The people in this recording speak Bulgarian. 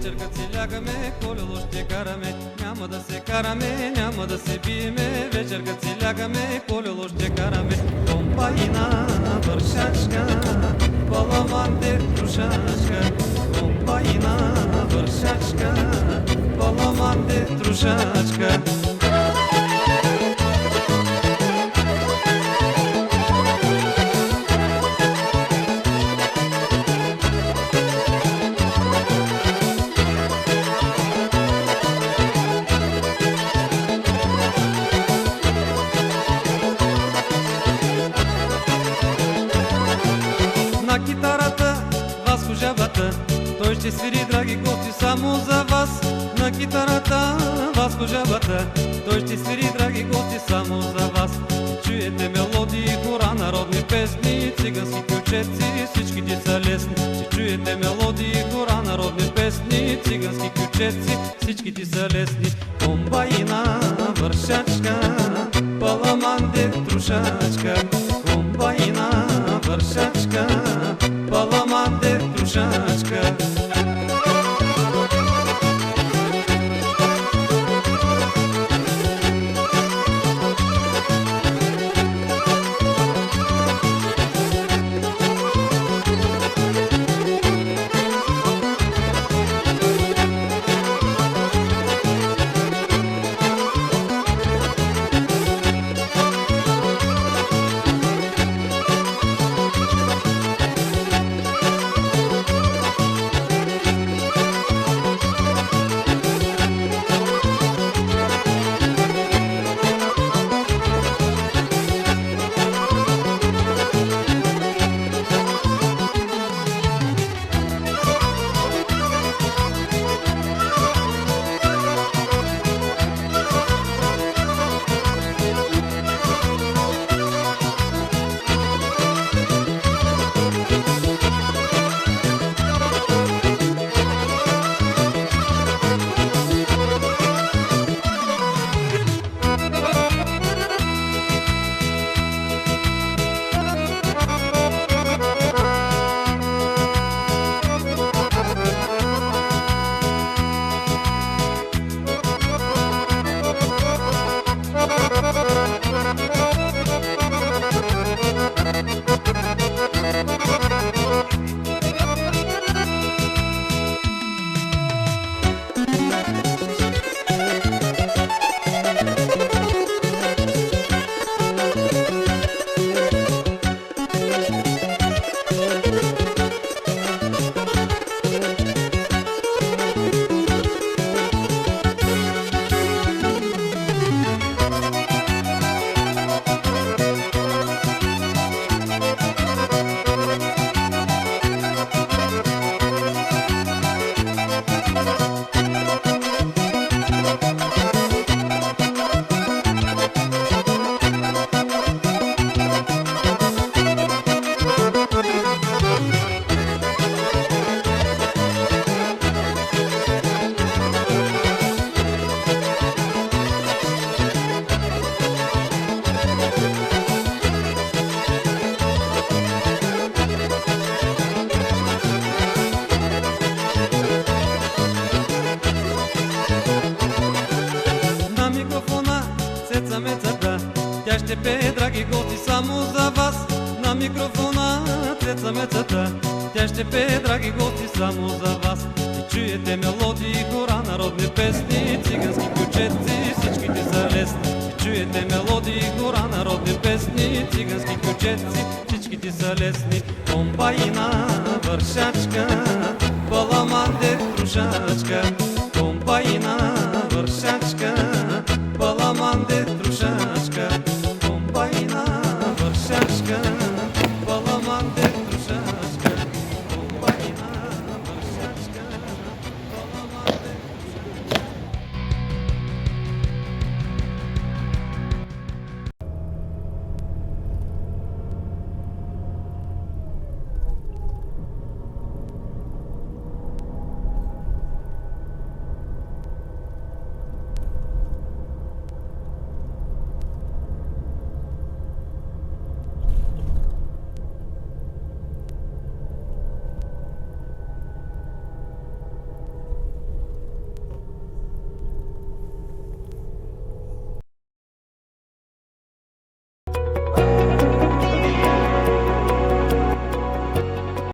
вечер като си лягаме, колело ще караме. Няма да се караме, няма да се биеме. Вечер като си лягаме, колело ще караме. Комбайна вършачка, баламанте трушачка. Комбайна вършачка, баламанте трушачка. На китарата Васко жабата, той ще свири, драги гости, само за вас. На китарата Васко жабата, той ще свири, драги гости, само за вас. Чуете мелодии, хора, народни песни, цигански кючеци, всичките са лесни. Ще чуете мелодии, хора, народни песни, цигански кючеци, всичките са лесни. Комбайна вършачка, баламанде трушачка. Комбайна вършачка, баламанде трушачка. Тя ще пее, драги гости, само за вас. На микрофона Цеца Мецата, тя ще пее, драги гости, само за вас. И чуете мелодии, хора, народни песни, цигански кючеци, всичките са лесни. И чуете мелодии, хора, народни песни, цигански кючеци, всичките са лесни. Комбайна вършачка, баламанде трушачка. Комбайна вършачка, баламанде трушачка.